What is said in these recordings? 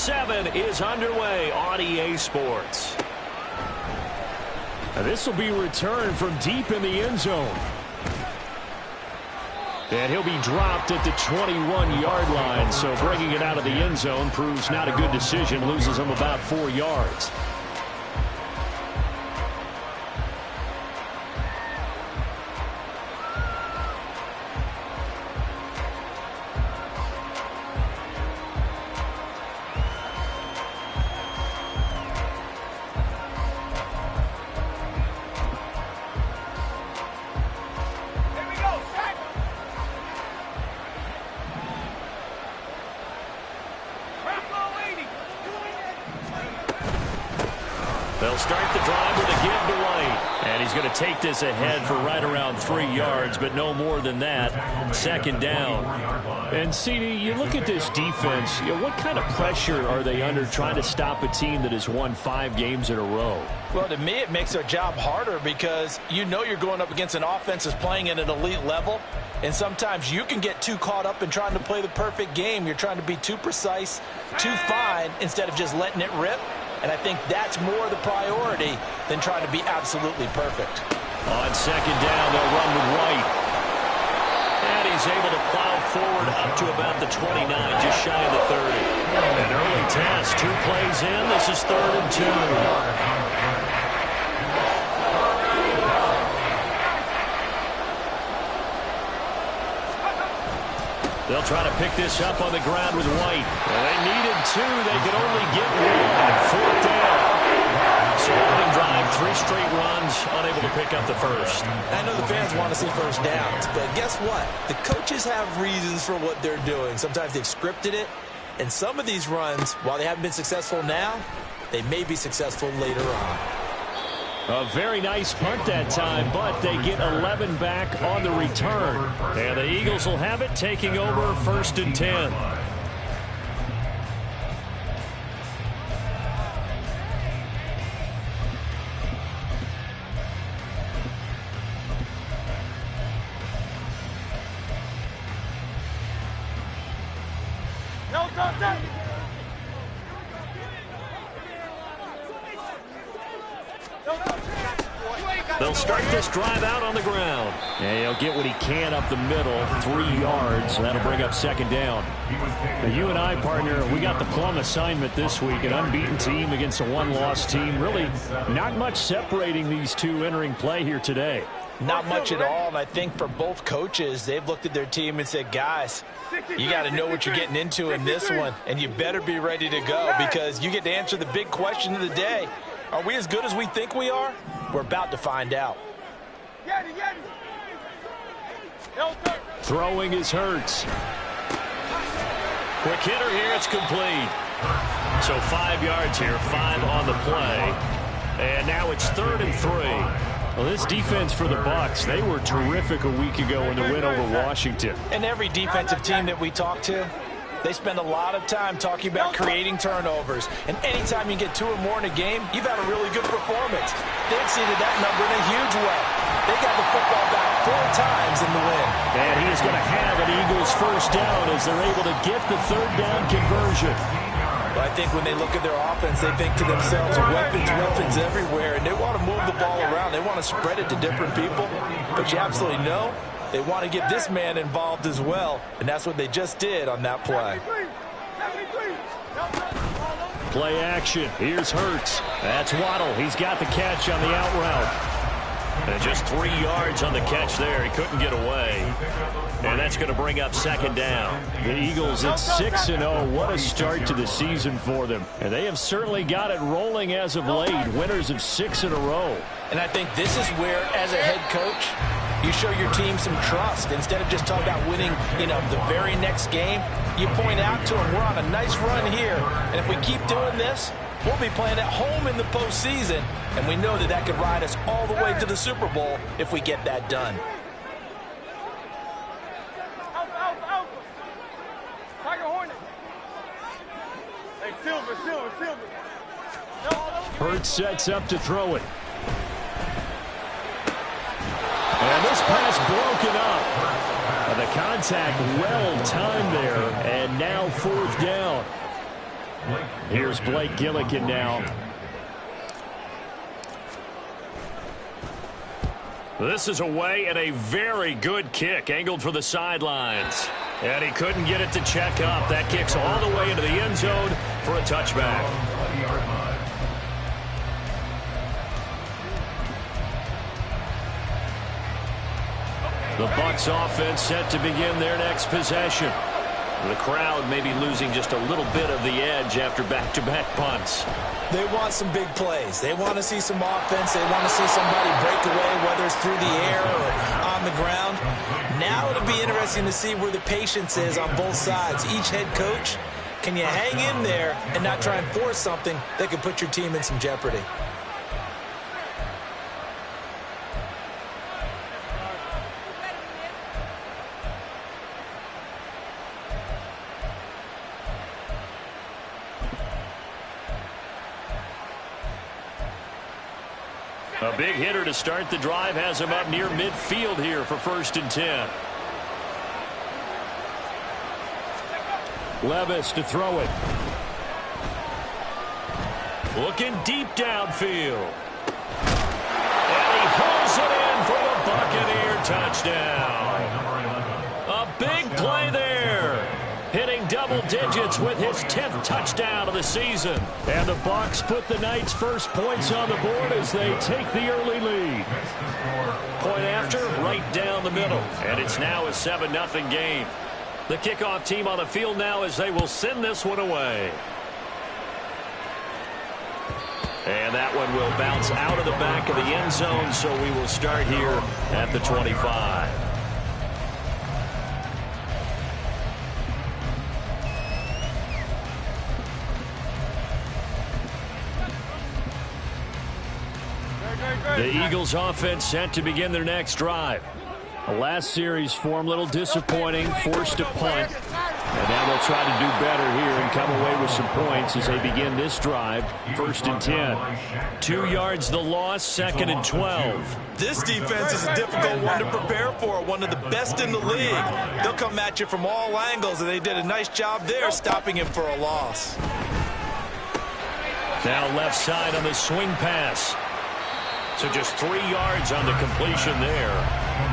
7 is underway on EA Sports. This will be returned from deep in the end zone. And he'll be dropped at the 21-yard line. So bringing it out of the end zone proves not a good decision. Loses him about 4 yards. They'll start the drive with a give to White. And he's going to take this ahead for right around 3 yards, but no more than that. Second down. And, CD, you look at this defense, what kind of pressure are they under trying to stop a team that has won 5 games in a row? Well, to me, it makes their job harder because you know you're going up against an offense that's playing at an elite level. And sometimes you can get too caught up in trying to play the perfect game. You're trying to be too precise, too fine, instead of just letting it rip. And I think that's more the priority than trying to be absolutely perfect. On second down, they'll run with White. And he's able to plow forward up to about the 29, just shy of the 30. An early test, 2 plays in. This is 3rd and 2. They'll try to pick this up on the ground with White. Well, they needed 2. They could only get 1. 4th down. So opening drive, 3 straight runs, unable to pick up the first. I know the fans want to see first downs, but guess what? The coaches have reasons for what they're doing. Sometimes they've scripted it, and some of these runs, while they haven't been successful now, they may be successful later on. A very nice punt that time, but they get 11 back on the return. And the Eagles will have it, taking over 1st and 10. They'll start this drive out on the ground. And he'll get what he can up the middle, 3 yards. That'll bring up 2nd down. Now, you and I, partner, we got the plum assignment this week. An unbeaten team against a 1-loss team. Really not much separating these two entering play here today. Not much at all, and I think for both coaches, they've looked at their team and said, guys, you got to know what you're getting into in this one, and you better be ready to go because you get to answer the big question of the day. Are we as good as we think we are? We're about to find out. Throwing is Hurts. Quick hitter here, it's complete. So 5 yards here, 5 on the play. And now it's 3rd and 3. Well, this defense for the Bucs, they were terrific a week ago in the win over Washington. And every defensive team that we talk to, they spend a lot of time talking about creating turnovers. And anytime you get 2 or more in a game, you've had a really good performance. They exceeded that number in a huge way. They got the football back 4 times in the win. And he is going to have an Eagles first down as they're able to get the 3rd down conversion. But I think when they look at their offense, they think to themselves, weapons everywhere, and they want to move the ball around. They want to spread it to different people. But you absolutely know they want to get this man involved as well, and that's what they just did on that play. Play action. Here's Hurts. That's Waddle. He's got the catch on the out route. And just 3 yards on the catch there. He couldn't get away. And that's going to bring up 2nd down. The Eagles at 6-0. What a start to the season for them. And they have certainly got it rolling as of late. Winners of 6 in a row. And I think this is where, as a head coach, you show your team some trust. Instead of just talking about winning, the very next game, you point out to them, we're on a nice run here. And if we keep doing this, we'll be playing at home in the postseason. And we know that that could ride us all the way to the Super Bowl if we get that done. Hurts sets up to throw it. And this pass broken up. The contact well timed there. And now 4th down. Here's Blake Gillikin now. This is away and a very good kick angled for the sidelines. And he couldn't get it to check up. That kicks all the way into the end zone for a touchback. The Bucs offense set to begin their next possession. The crowd may be losing just a little bit of the edge after back-to-back punts. They want some big plays. They want to see some offense. They want to see somebody break away, whether it's through the air or on the ground. Now it'll be interesting to see where the patience is on both sides. Each head coach, can you hang in there and not try and force something that could put your team in some jeopardy? A big hitter to start the drive has him up near midfield here for 1st and 10. Levis to throw it. Looking deep downfield. And he hauls it in for the Buccaneer touchdown. A big play there. Hitting double digits with his 10th touchdown of the season. And the Bucs put the Knights' first points on the board as they take the early lead. Point after, right down the middle. And it's now a 7-0 game. The kickoff team on the field now as they will send this one away. And that one will bounce out of the back of the end zone, so we will start here at the 25. The Eagles offense set to begin their next drive. The last series form a little disappointing, forced a punt. And now they'll try to do better here and come away with some points as they begin this drive. 1st and 10. 2 yards the loss, 2nd and 12. This defense is a difficult one to prepare for, one of the best in the league. They'll come at you from all angles, and they did a nice job there stopping him for a loss. Now left side on the swing pass. So just 3 yards on the completion there.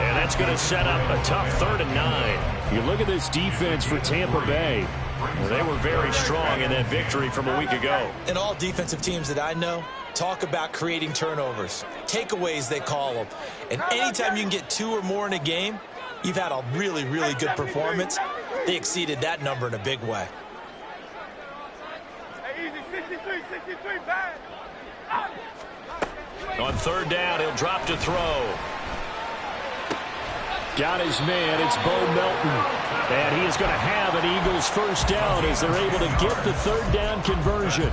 And that's going to set up a tough 3rd and 9. You look at this defense for Tampa Bay. They were very strong in that victory from a week ago. And all defensive teams that I know talk about creating turnovers. Takeaways, they call them. And anytime you can get 2 or more in a game, you've had a really, really good performance. They exceeded that number in a big way. On 3rd down, he'll drop to throw. Got his man. It's Bo Melton. And he is going to have an Eagles first down as they're able to get the 3rd down conversion.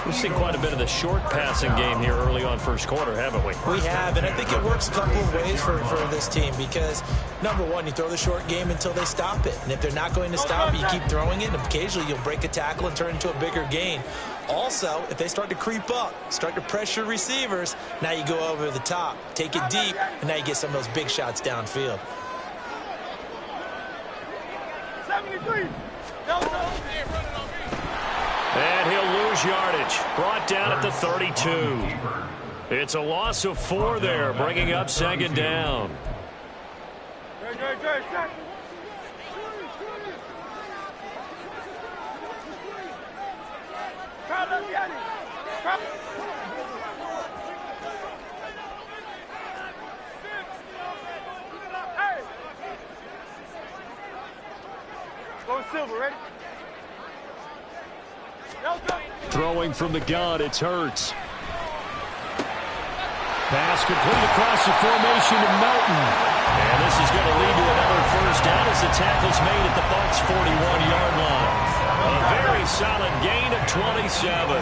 We've seen quite a bit of the short passing game here early on first quarter, haven't we? We have, and I think it works a couple of ways for this team because, number one, you throw the short game until they stop it. And if they're not going to stop it, you keep throwing it, and occasionally you'll break a tackle and turn it into a bigger gain. Also, if they start to creep up, start to pressure receivers, now you go over the top, take it deep, and now you get some of those big shots downfield. 73. And he'll lose yardage. Brought down at the 32. It's a loss of 4 there, bringing up 2nd down. Go Silver, ready? Throwing from the gun, it's Hurts. Pass complete across the formation to Melton. And this is going to lead to another first down as the tackle's made at the Bucs' 41-yard line. A very solid gain of 27.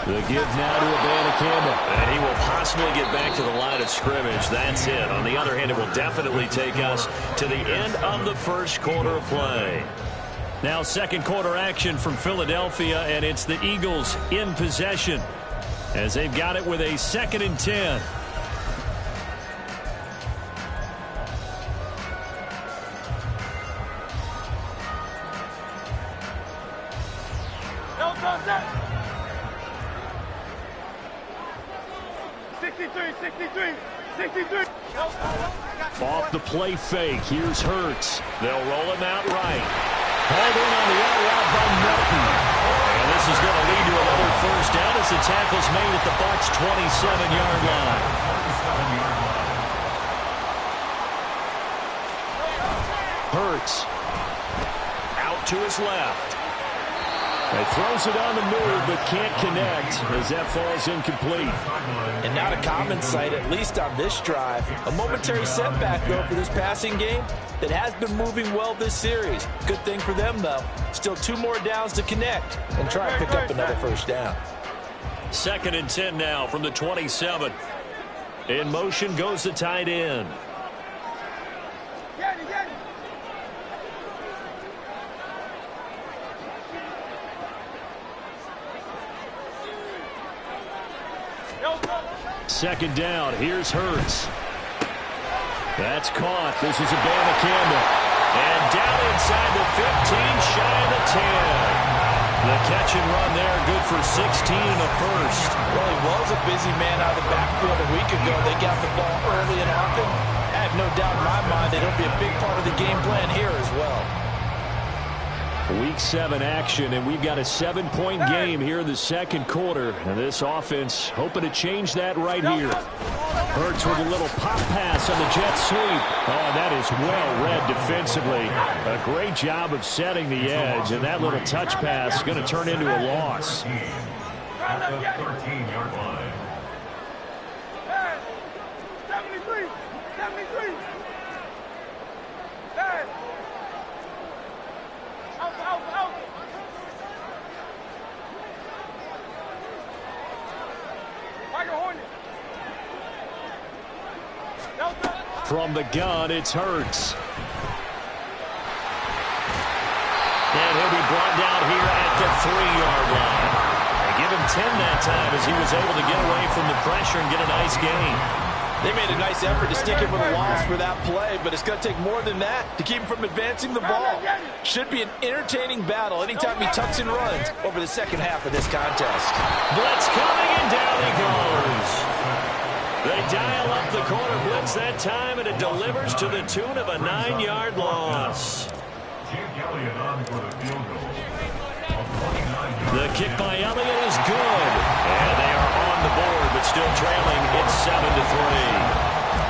The give now to Abanikanda. And he will possibly get back to the line of scrimmage. That's it. On the other hand, it will definitely take us to the end of the first quarter of play. Now 2nd quarter action from Philadelphia, and it's the Eagles in possession as they've got it with a 2nd and 10. Outside. 63, 63, 63. Off the play fake. Here's Hurts. They'll roll him out right. Hauled in on the out route by Melton. And this is going to lead to another first down as the tackle's made at the Bucs' 27-yard line. Hurts. Out to his left. He throws it on the move, but can't connect as that falls incomplete. And not a common sight, at least on this drive. A momentary setback, though, for this passing game that has been moving well this series. Good thing for them, though. Still 2 more downs to connect and try and pick up another first down. 2nd and 10 now from the 27. In motion goes the tight end. Get it, get it. Second down. Here's Hurts. That's caught. This is a Bama Campbell. And down inside the 15, shy of the 10. The catch and run there, good for 16 and a first. Well, he was a busy man out of the backfield a week ago. They got the ball early and often. I have no doubt in my mind that it'll be a big part of the game plan here as well. Week 7 action, and we've got a 7-point game here in the second quarter. And this offense hoping to change that right here. Hurts with a little pop pass on the jet sweep. Oh, that is well read defensively. A great job of setting the edge, and that little touch pass is going to turn into a loss. 13-yard line. 73, 73. Out. From the gun, it's Hurts. And he'll be brought down here at the 3-yard line. They give him 10 that time as he was able to get away from the pressure and get a nice gain. They made a nice effort to stick him with a loss for that play, but it's going to take more than that to keep him from advancing the ball. Should be an entertaining battle anytime he tucks and runs over the second half of this contest. Blitz coming, and down he goes. They dial up the corner blitz that time, and it delivers to the tune of a 9-yard loss. The kick by Elliott is good. And they are on the board, but still trailing. It's 7-3.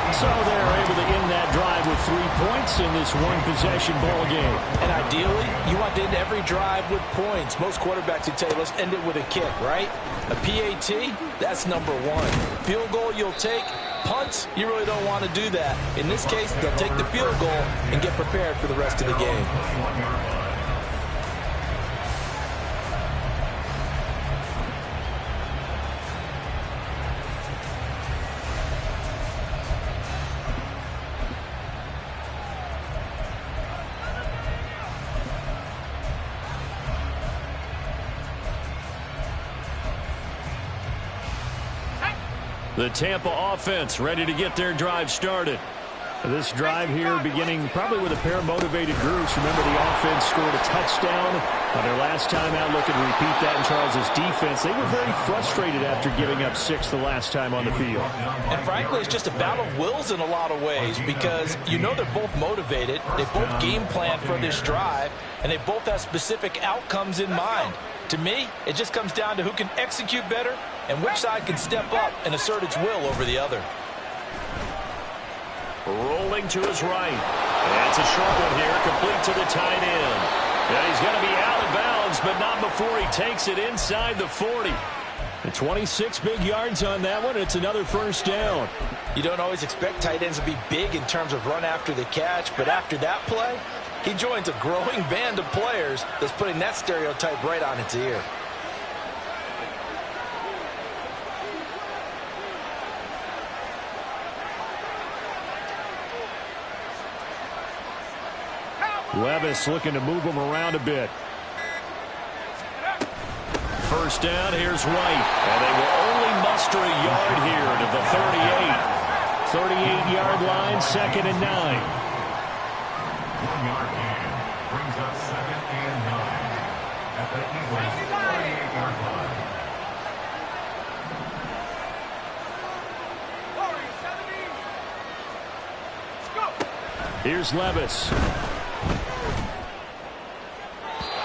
So they're able to end that drive with 3 points in this one-possession ball game. And ideally, you want to end every drive with points. Most quarterbacks would tell you, let's end it with a kick, right? A PAT, that's number 1. Field goal you'll take. Punts, you really don't want to do that. In this case, they'll take the field goal and get prepared for the rest of the game. The Tampa offense ready to get their drive started. This drive here beginning probably with a pair of motivated groups. Remember, the offense scored a touchdown on their last time out. Looking to repeat that in Charles's defense. They were very frustrated after giving up 6 the last time on the field. And frankly, it's just a battle of wills in a lot of ways because you know they're both motivated. They both game plan for this drive, and they both have specific outcomes in mind. To me, it just comes down to who can execute better and which side can step up and assert its will over the other. Rolling to his right. That's a short one here, complete to the tight end. And he's going to be out of bounds, but not before he takes it inside the 40. And 26 big yards on that one. It's another first down. You don't always expect tight ends to be big in terms of run after the catch, but after that play, he joins a growing band of players that's putting that stereotype right on its ear. Levis looking to move him around a bit. First down, here's White. And they will only muster a yard here to the 38. 38-yard line, 2nd and 9. 1-yard gain brings up 2nd and 9. Here's Levis.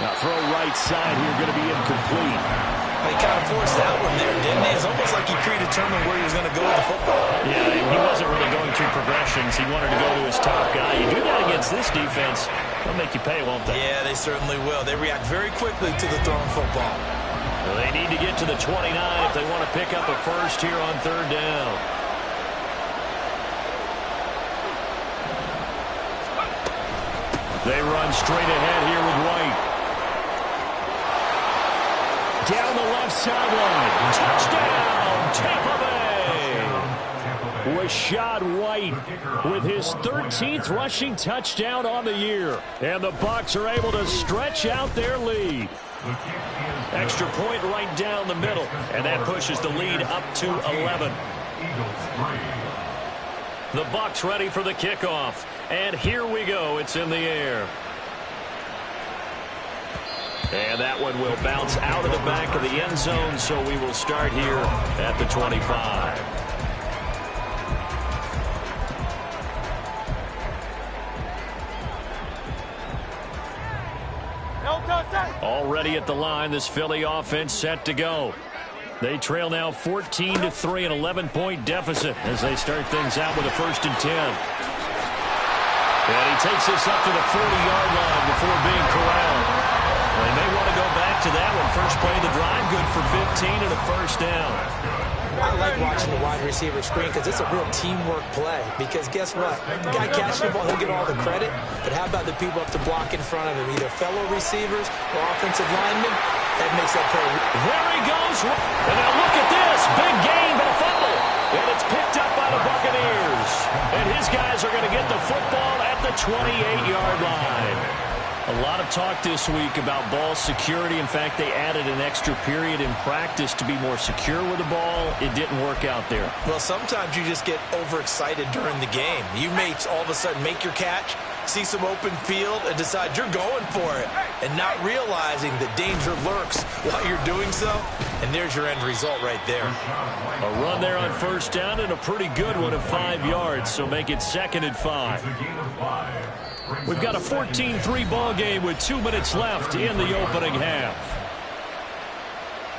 Now throw right side here, going to be incomplete. He kind of forced that one there, didn't he? It's almost like he predetermined where he was going to go with the football. Yeah, he wasn't really going through progressions. He wanted to go to his top guy. You do that against this defense, they'll make you pay, won't they? Yeah, they certainly will. They react very quickly to the thrown football. Well, they need to get to the 29 if they want to pick up a first here on third down. They run straight ahead here with White. Down the left sideline. Touchdown, Tampa Bay. Rashad White with his 13th rushing touchdown on the year. And the Bucs are able to stretch out their lead. Extra point right down the middle. And that pushes the lead up to 11. The Bucs ready for the kickoff. And here we go. It's in the air. And that one will bounce out of the back of the end zone, so we will start here at the 25. Already at the line, this Philly offense set to go. They trail now 14-3, an 11-point deficit as they start things out with a 1st and 10. And he takes this up to the 40-yard line before being corralled. They may want to go back to that one. First play of the drive, good for 15 and a 1st down. I like watching the wide receiver screen because it's a real teamwork play. Because guess what? The guy catching the ball, he'll get all the credit. But how about the people up to block in front of him, either fellow receivers or offensive linemen? That makes that play. There he goes. And now look at this. Big gain, but a fumble. And it's picked up by the Buccaneers. And his guys are going to get the football at the 28-yard line. A lot of talk this week about ball security. In fact, they added an extra period in practice to be more secure with the ball. It didn't work out there. Well, sometimes you just get overexcited during the game. You may all of a sudden make your catch, see some open field, and decide you're going for it, and not realizing the danger lurks while you're doing so. And there's your end result right there. A run there on 1st down and a pretty good one of 5 yards, so make it 2nd and 5. We've got a 14-3 ball game with 2 minutes left in the opening half.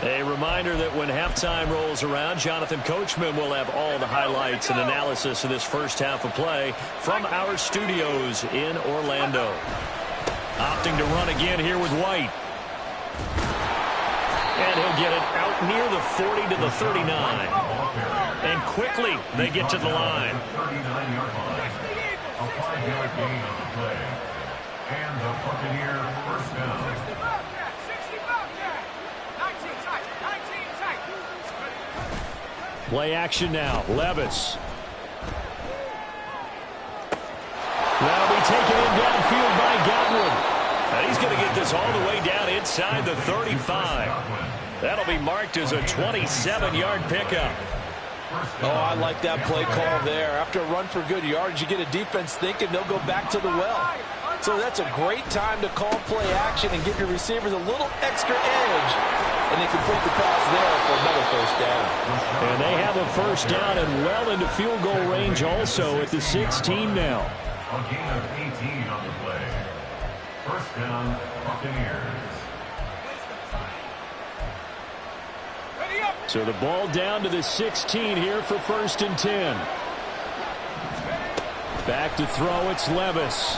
A reminder that when halftime rolls around, Jonathan Coachman will have all the highlights and analysis of this first half of play from our studios in Orlando. Opting to run again here with White. And he'll get it out near the 40 to the 39. And quickly they get to the line. A 5-yard gain on the play. And the Buccaneer 1st down. Play action now. Levis. That'll be taken in downfield by Godwin. And he's going to get this all the way down inside the 35. That'll be marked as a 27-yard pickup. Oh, I like that play call there. After a run for good yards, you get a defense thinking they'll go back to the well. So that's a great time to call play action and give your receivers a little extra edge. And they complete the pass there for another 1st down. And they have a 1st down and well into field goal range also at the 16 now. A gain of 18 on the play. 1st down, Buccaneers. So the ball down to the 16 here for 1st and 10. Back to throw, it's Levis.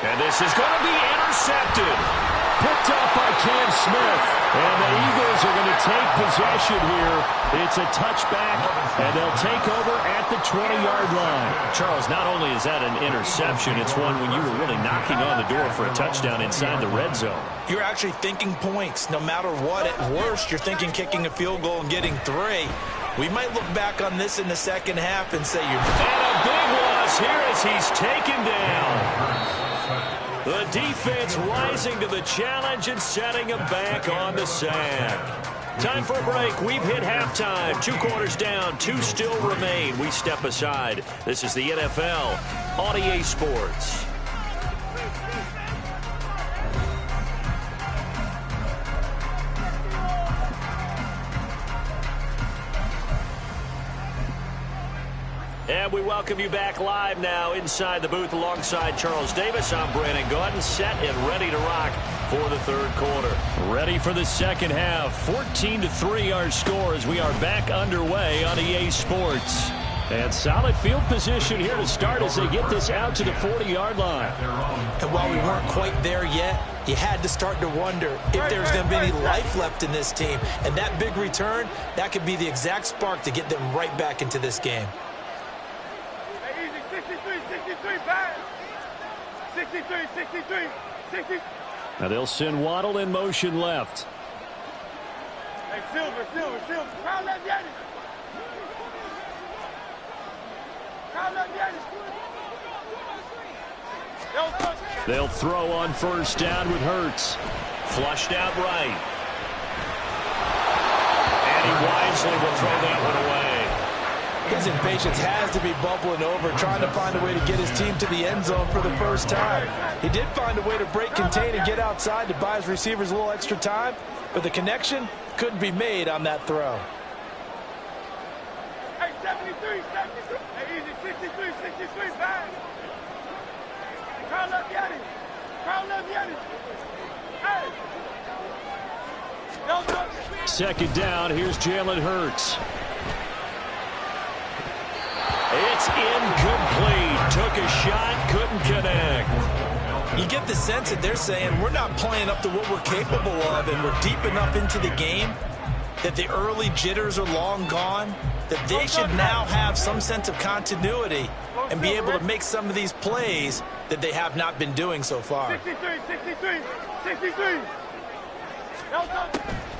And this is going to be intercepted. Picked up by Cam Smith. And the Eagles are going to take possession here. It's a touchback, and they'll take over at the 20-yard line. Charles, not only is that an interception, it's one when you were really knocking on the door for a touchdown inside the red zone. You're actually thinking points. No matter what, at worst, you're thinking kicking a field goal and getting 3. We might look back on this in the second half and say you're... And a big loss here as he's taken down. The defense rising to the challenge and setting him back on the sack. Time for a break. We've hit halftime. 2 quarters down. 2 still remain. We step aside. This is the NFL on EA Sports. We welcome you back live now inside the booth alongside Charles Davis. I'm Brandon Gaudin, set and ready to rock for the third quarter. Ready for the second half. 14-3 our score as we are back underway on EA Sports. And solid field position here to start as they get this out to the 40-yard line. And while we weren't quite there yet, you had to start to wonder if there's going to be any life left in this team. And that big return, that could be the exact spark to get them right back into this game. Hey, easy, 63, bad. 63. Now they'll send Waddle in motion left. Hey, Silver. Crown left, Yanni. They'll throw on first down with Hurts. Flushed out right. And he wisely will throw that one away. His impatience has to be bubbling over, trying to find a way to get his team to the end zone for the first time. He did find a way to break contain and get outside to buy his receivers a little extra time, but the connection couldn't be made on that throw. Hey, 73. Hey, easy, 63, bad. Crown left, Yanni. Hey. No. Second down, here's Jalen Hurts. It's incomplete. Took a shot, couldn't connect. You get the sense that they're saying we're not playing up to what we're capable of, and we're deep enough into the game that the early jitters are long gone, that they should now have some sense of continuity and be able to make some of these plays that they have not been doing so far. 63.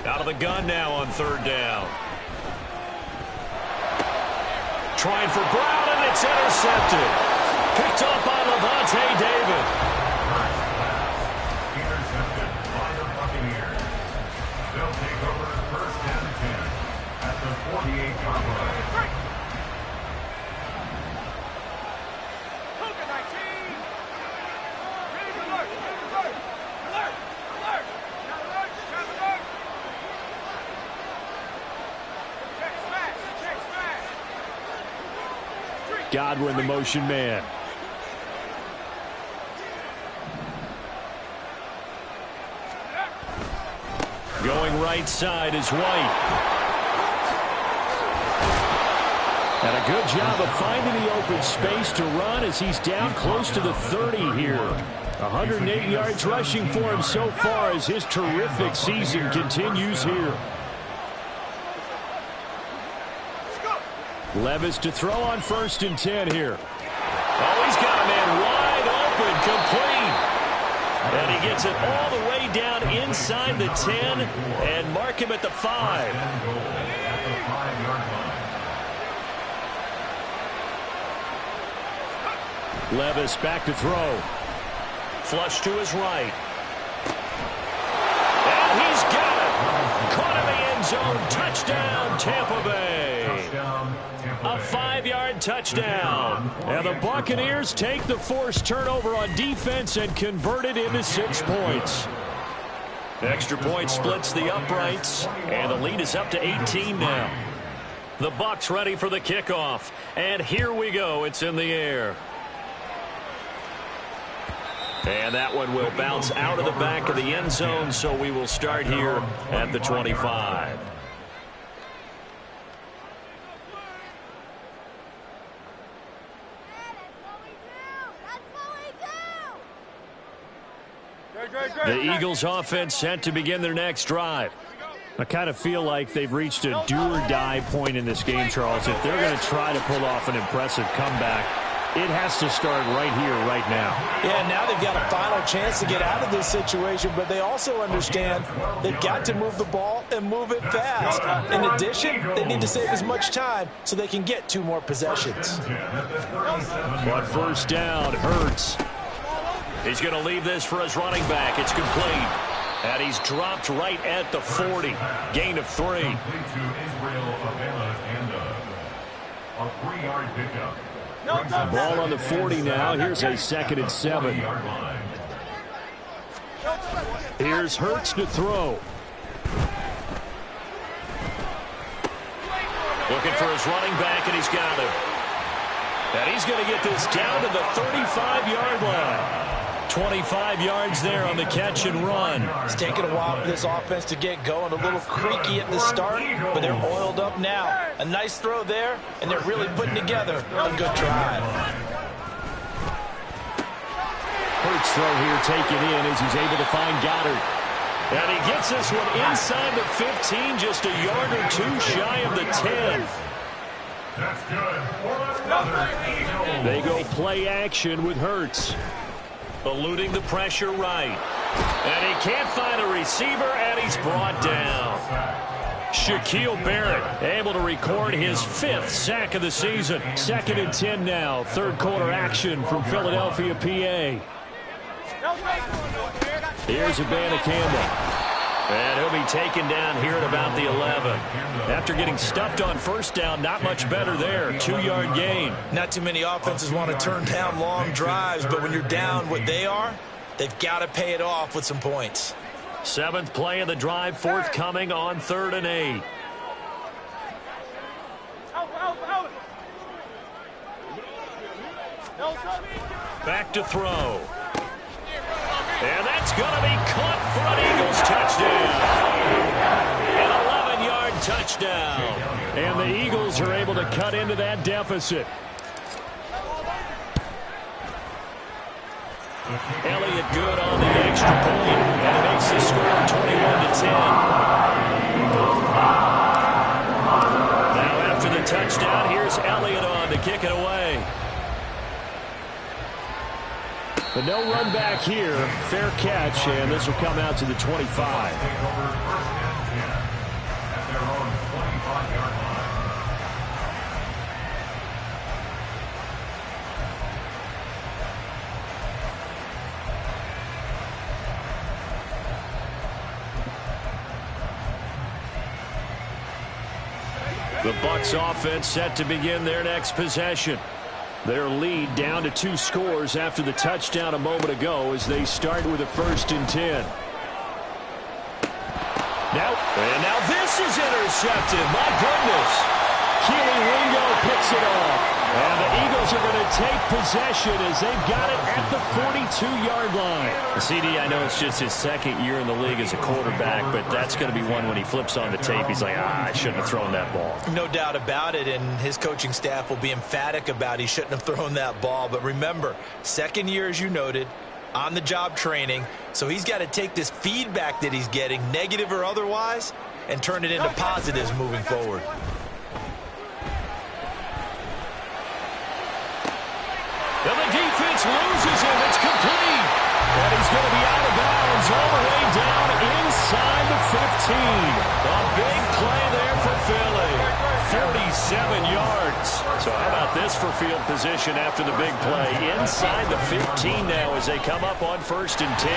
Out of the gun now on third down. Trying for Brown, and it's intercepted. Picked up by Levante David. Intercepted by the Buccaneers. They'll take over first and 10 at the 48-yard line. Godwin, the motion man. Going right side is White. And a good job of finding the open space to run as he's down close to the 30 here. 108 yards rushing for him so far as his terrific season continues here. Levis to throw on first and 10 here. Oh, he's got a man wide open, complete. And he gets it all the way down inside the 10 and mark him at the 5. Levis back to throw. Flush to his right. And he's got it. Caught in the end zone. Touchdown, Tampa Bay. A 5-yard touchdown. And the Buccaneers take the forced turnover on defense and convert it into 6 points. Extra point splits the uprights, and the lead is up to 18 now. The Bucs ready for the kickoff. And here we go. It's in the air. And that one will bounce out of the back of the end zone, so we will start here at the 25. The Eagles offense set to begin their next drive. I kind of feel like they've reached a do-or-die point in this game, Charles. If they're going to try to pull off an impressive comeback, it has to start right here, right now. Yeah, now they've got a final chance to get out of this situation, but they also understand they've got to move the ball and move it fast. In addition, they need to save as much time so they can get 2 more possessions. But first down, Hurts. He's going to leave this for his running back. It's complete. And he's dropped right at the 40. Gain of 3. A 3-yard pickup. Ball on the 40 now. Here's a 2nd and 7. Here's Hurts to throw. Looking for his running back, and he's got him. And he's going to get this down to the 35-yard line. 25 yards there on the catch and run. It's taken a while for this offense to get going. A little creaky at the start, but they're oiled up now. A nice throw there, and they're really putting together a good drive. Hurts throw here taken in as he's able to find Goddard. And he gets this one inside the 15, just a yard or two shy of the 10. That's good for another Eagle. They go play action with Hurts. Eluding the pressure right. And he can't find a receiver, and he's brought down. Shaquille Barrett able to record his 5th sack of the season. 2nd and 10 now. Third quarter action from Philadelphia, PA. Here's Campbell. And he'll be taken down here at about the 11. After getting stuffed on first down, not much better there. 2-yard gain. Not too many offenses want to turn down long drives, but when you're down what they are, they've got to pay it off with some points. 7th play of the drive forthcoming on 3rd and 8. Back to throw. And that's going to be caught for an Eagles touchdown. An 11-yard touchdown. And the Eagles are able to cut into that deficit. Elliott good on the extra point. And it makes the score 21-10. Now after the touchdown, here's Elliott on to kick it away. But no run back here. Fair catch, and this will come out to the 25. Take over 1st and 10 at their own 25-yard line. The Bucs offense set to begin their next possession. Their lead down to 2 scores after the touchdown a moment ago as they start with a 1st and 10. Now this is intercepted. My goodness. Keely Ringo picks it off. And the Eagles are going to take possession as they've got it at the 42-yard line. CD, I know it's just his 2nd year in the league as a quarterback, but that's going to be one when he flips on the tape. He's like, I shouldn't have thrown that ball. No doubt about it, and his coaching staff will be emphatic about he shouldn't have thrown that ball. But remember, 2nd year, as you noted, on-the-job training, so he's got to take this feedback that he's getting, negative or otherwise, and turn it into positives moving forward. And the defense loses him. It's complete. And he's going to be out of bounds all the way down inside the 15. A big play there for Philly. 47 yards. So how about this for field position after the big play? Inside the 15 now as they come up on 1st and 10.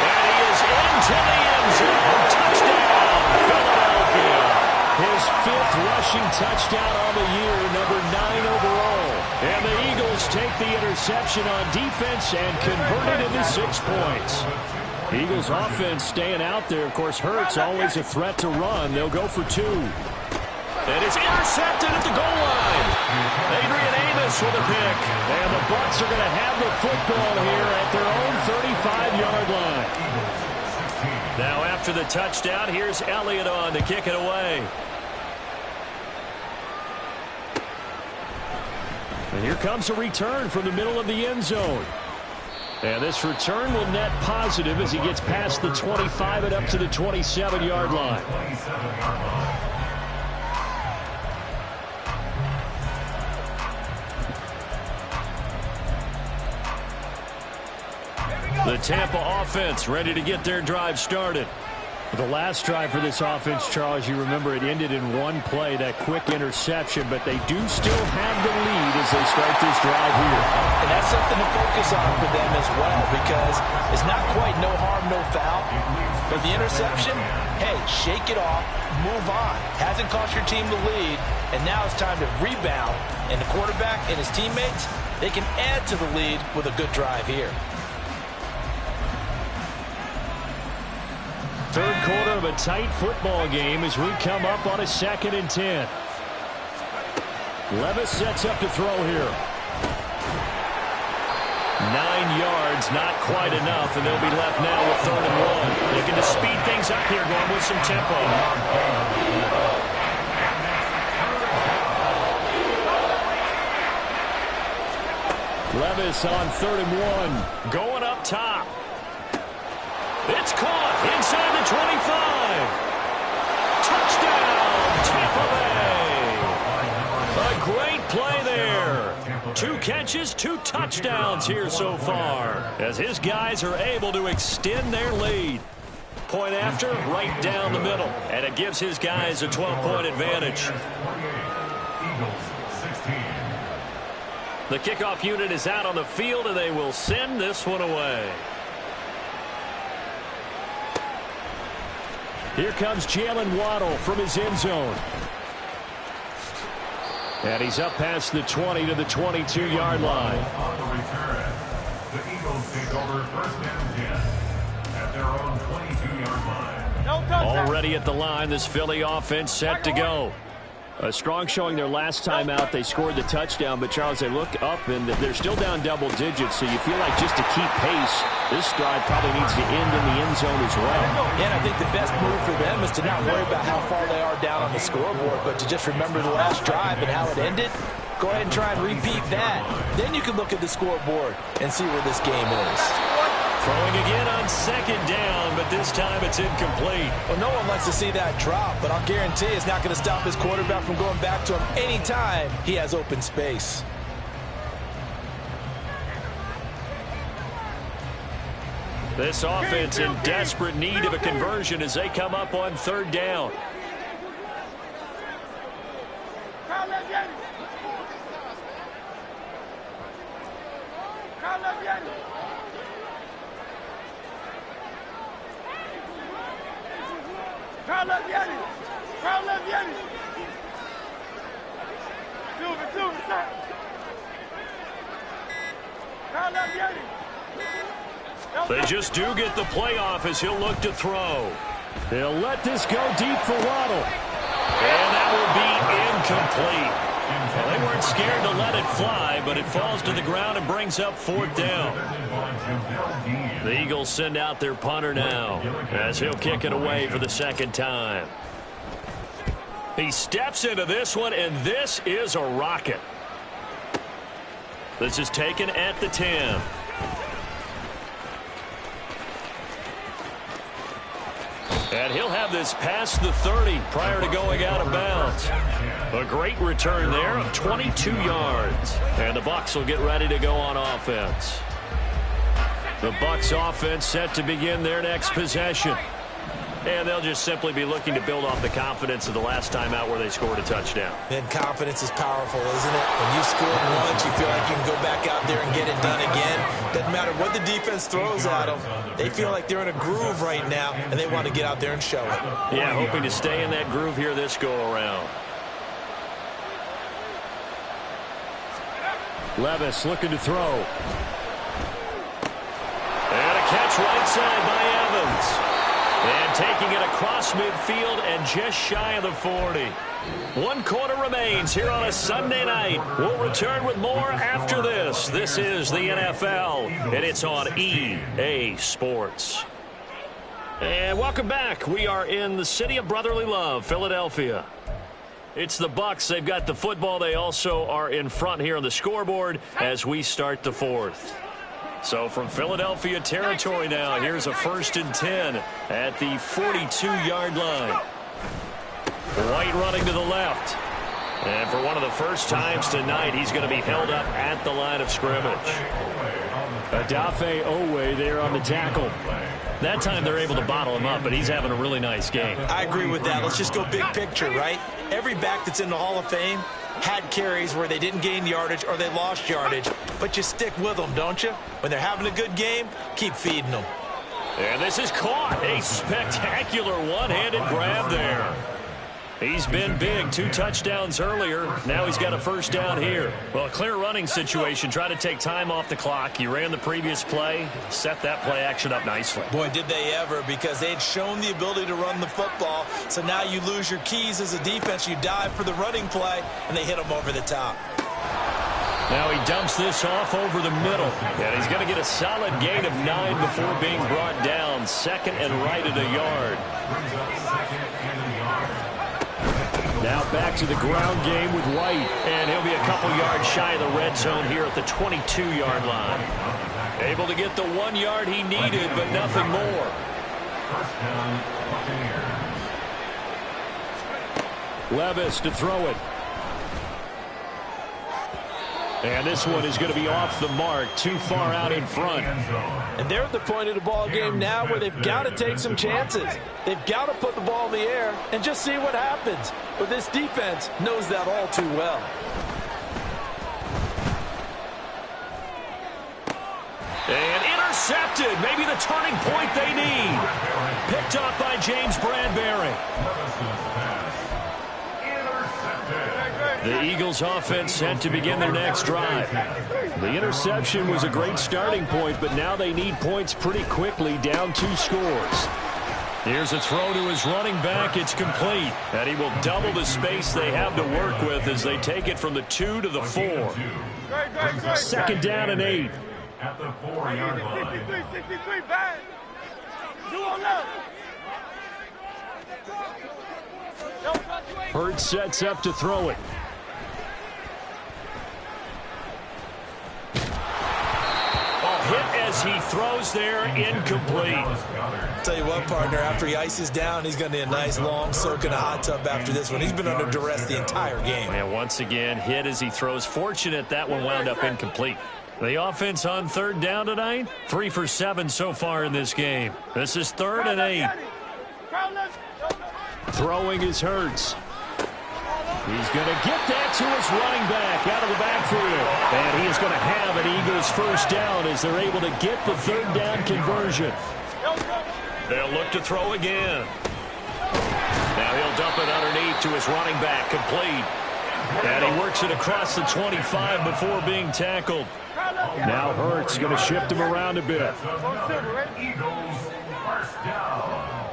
And he is into the end zone. Touchdown, Philadelphia. His 5th rushing touchdown on the year, number 9 overall. And the Eagles take the interception on defense and convert it into 6 points. Eagles offense staying out there. Of course, Hurts always a threat to run. They'll go for 2. And it's intercepted at the goal line. Adrian Amos with a pick. And the Bucs are going to have the football here at their own 35-yard line. Now after the touchdown, here's Elliott on to kick it away. And here comes a return from the middle of the end zone. And this return will net positive as he gets past the 25 and up to the 27-yard line. The Tampa offense ready to get their drive started. The last drive for this offense, Charles, you remember it ended in one play, that quick interception, but they do still have the lead as they start this drive here. And that's something to focus on for them as well, because it's not quite no harm, no foul. But the interception, hey, shake it off, move on. Hasn't cost your team the lead, and now it's time to rebound. And the quarterback and his teammates, they can add to the lead with a good drive here. Third quarter of a tight football game as we come up on a 2nd and 10. Levis sets up to throw here. 9 yards, not quite enough, and they'll be left now with 3rd and 1. Looking to speed things up here, going with some tempo. Levis on 3rd and 1. Going up top. It's caught inside the 25. Touchdown, Tampa Bay. A great play there. 2 catches, 2 touchdowns here so far, as his guys are able to extend their lead. Point after, right down the middle, and it gives his guys a 12-point advantage. The kickoff unit is out on the field, and they will send this one away. Here comes Jalen Waddle from his end zone. And he's up past the 20 to the 22-yard line. On the return, the Eagles take over 1st and 10 at their own 22-yard line. Already at the line, this Philly offense set to go. A strong showing their last time out. They scored the touchdown, but Charles, they look up and they're still down double digits, so you feel like just to keep pace, this drive probably needs to end in the end zone as well. And I think the best move for them is to not worry about how far they are down on the scoreboard, but to just remember the last drive and how it ended. Go ahead and try and repeat that. Then you can look at the scoreboard and see where this game is. Throwing again on 2nd down, but this time it's incomplete. Well, no one likes to see that drop, but I'll guarantee it's not going to stop his quarterback from going back to him anytime he has open space. This offense in desperate need of a conversion as they come up on 3rd down. They just do get the playoff as he'll look to throw. They'll let this go deep for Waddle. And that will be incomplete. Well, they weren't scared to let it fly, but it falls to the ground and brings up 4th down. The Eagles send out their punter now as he'll kick it away for the 2nd time. He steps into this one, and this is a rocket. This is taken at the 10. And he'll have this past the 30 prior to going out of bounds. A great return there of 22 yards. And the Bucs will get ready to go on offense. The Bucs offense set to begin their next possession. And they'll just simply be looking to build off the confidence of the last time out where they scored a touchdown. And confidence is powerful, isn't it? When you scored once, you feel like you can go back out there and get it done again. Doesn't matter what the defense throws at them. They feel like they're in a groove right now, and they want to get out there and show it. Yeah, hoping to stay in that groove here this go-around. Levis looking to throw. And a catch right side by Evans. And taking it across midfield and just shy of the 40. 1 quarter remains here on a Sunday night. We'll return with more after this. This is the NFL, and it's on EA Sports. And welcome back. We are in the city of brotherly love, Philadelphia. It's the Bucs. They've got the football. They also are in front here on the scoreboard as we start the 4th. So from Philadelphia territory now, here's a 1st and 10 at the 42-yard line. White running to the left. And for one of the first times tonight, he's going to be held up at the line of scrimmage. Odafe Owe there on the tackle. That time they're able to bottle him up, but he's having a really nice game. I agree with that. Let's just go big picture, right? Every back that's in the Hall of Fame had carries where they didn't gain yardage or they lost yardage, but you stick with them, don't you? When they're having a good game, keep feeding them. And this is caught. A spectacular one-handed grab there. He's been big. 2 touchdowns earlier. Now he's got a first down here. Well, a clear running situation. Try to take time off the clock. You ran the previous play. Set that play action up nicely. Boy, did they ever, because they had shown the ability to run the football. So now you lose your keys as a defense. You dive for the running play, and they hit him over the top. Now he dumps this off over the middle. And he's going to get a solid gain of 9 before being brought down. Second and right at a yard. Now back to the ground game with White. And he'll be a couple yards shy of the red zone here at the 22-yard line. Able to get the 1 yard he needed, but nothing more. Levis to throw it. And this one is going to be off the mark, too far out in front. And they're at the point of the ball game now where they've got to take some chances. They've got to put the ball in the air and just see what happens. But this defense knows that all too well. And intercepted. Maybe the turning point they need. Picked up by James Bradbury. The Eagles offense set to begin their next drive. The interception was a great starting point, but now they need points pretty quickly, down 2 scores. Here's a throw to his running back. It's complete. And he will double the space they have to work with as they take it from the 2 to the 4. Second down and 8. At the 4-yard line. 63, bang. 2 on left. Hurts sets up to throw it. Hit as he throws there, incomplete. Tell you what, partner, after he ices down, he's going to need a nice long soak in a hot tub after this one. He's been under duress the entire game. And once again, hit as he throws. Fortunate that one wound up incomplete. The offense on third down tonight, 3 for 7 so far in this game. This is 3rd and 8. Throwing is Hurts. He's going to get that to his running back out of the backfield. And he is going to have an Eagles first down as they're able to get the 3rd down conversion. They'll look to throw again. Now he'll dump it underneath to his running back, complete. And he works it across the 25 before being tackled. Now Hurts going to shift him around a bit. Eagles first down.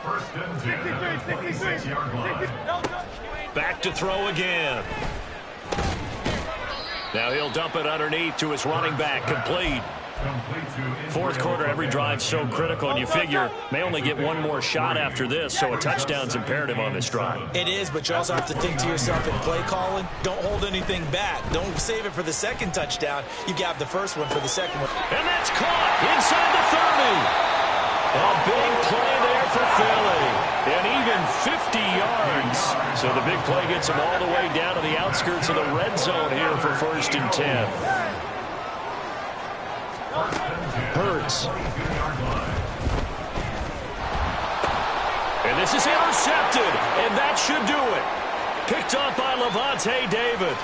First and 10. 66-yard line. Back to throw again. Now he'll dump it underneath to his running back, complete. 4th quarter, every drive so critical, and you figure may only get one more shot after this, so a touchdown's imperative on this drive. It is, but you also have to think to yourself in play calling, don't hold anything back. Don't save it for the second touchdown. You got the first one for the second one. And that's caught inside the 30. A big play there for Philly. And even 50 yards. So the big play gets them all the way down to the outskirts of the red zone here for 1st and 10. Hurts. And this is intercepted. And that should do it. Picked up by Levante David.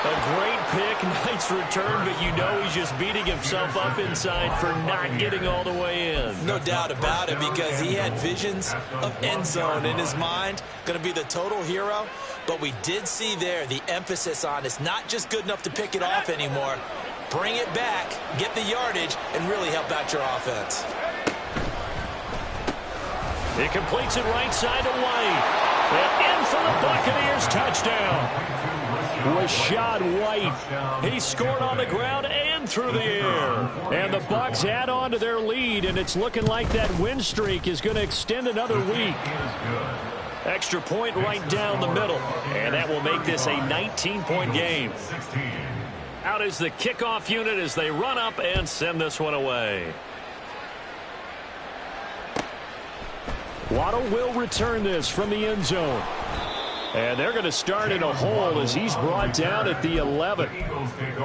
A great pick, nice return, but you know he's just beating himself up inside for not getting all the way in. No doubt about it, because he had visions of end zone in his mind. Going to be the total hero. But we did see there the emphasis on it's not just good enough to pick it off anymore. Bring it back, get the yardage, and really help out your offense. He completes it right side to White. And in for the Buccaneers touchdown. Rashad White. He scored on the ground and through the air. And the Bucs add on to their lead, and it's looking like that win streak is going to extend another week. Extra point right down the middle. And that will make this a 19-point game. Out is the kickoff unit as they run up and send this one away. Waddle will return this from the end zone. And they're going to start in a hole as he's brought down at the 11.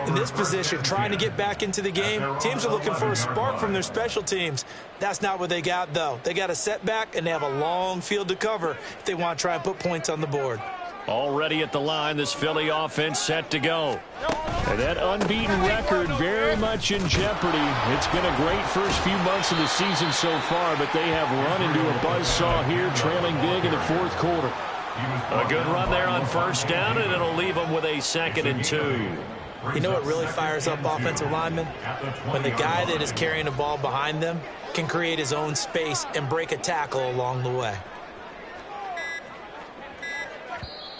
In this position, trying to get back into the game, teams are looking for a spark from their special teams. That's not what they got, though. They got a setback, and they have a long field to cover if they want to try and put points on the board. Already at the line, this Philly offense set to go. And that unbeaten record very much in jeopardy. It's been a great first few months of the season so far, but they have run into a buzzsaw here, trailing big in the fourth quarter. A good run there on first down, and it'll leave them with a 2nd and 2. You know what really fires up offensive linemen? When the guy that is carrying the ball behind them can create his own space and break a tackle along the way.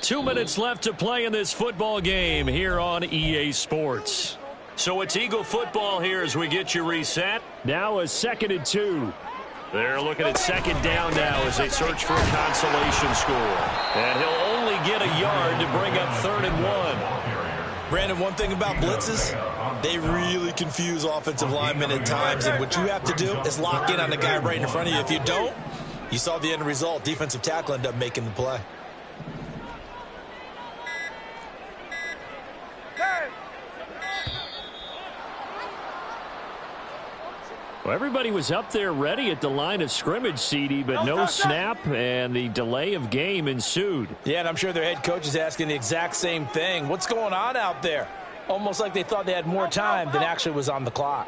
2 minutes left to play in this football game here on EA Sports. So it's Eagle football here as we get you reset. Now a 2nd and 2. They're looking at 2nd down now as they search for a consolation score. And he'll only get a yard to bring up 3rd and 1. Brandon, one thing about blitzes, they really confuse offensive linemen at times, and what you have to do is lock in on the guy right in front of you. If you don't, you saw the end result. Defensive tackle ended up making the play. Well, everybody was up there ready at the line of scrimmage, CD, but no snap, and the delay of game ensued. Yeah, and I'm sure their head coach is asking the exact same thing. What's going on out there? Almost like they thought they had more time than actually was on the clock.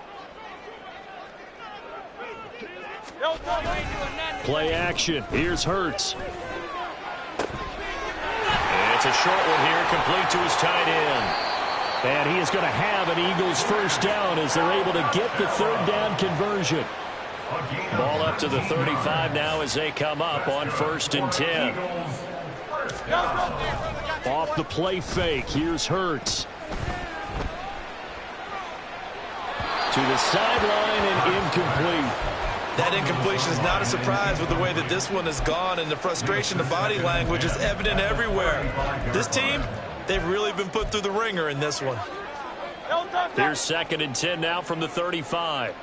Play action. Here's Hurts. And it's a short one here, complete to his tight end. And he is going to have an Eagles first down as they're able to get the 3rd down conversion. Ball up to the 35 now as they come up on 1st and 10. Off the play fake. Here's Hurts. To the sideline and incomplete. That incompletion is not a surprise with the way that this one has gone, and the frustration, the body language is evident everywhere. This team, they've really been put through the ringer in this one. Here's 2nd and 10 now from the 35.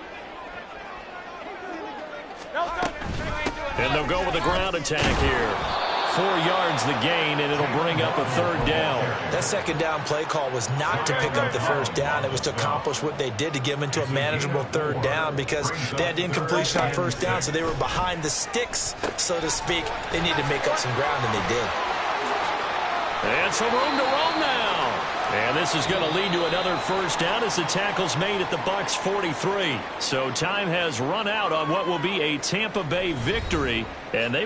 And they'll go with a ground attack here. 4 yards the gain, and it'll bring up a 3rd down. That 2nd down play call was not to pick up the 1st down. It was to accomplish what they did, to get them into a manageable 3rd down, because they had incompletion on 1st down, so they were behind the sticks, so to speak. They needed to make up some ground, and they did. And some room to roam now. And this is going to lead to another 1st down as the tackle's made at the Bucs 43. So time has run out on what will be a Tampa Bay victory, and they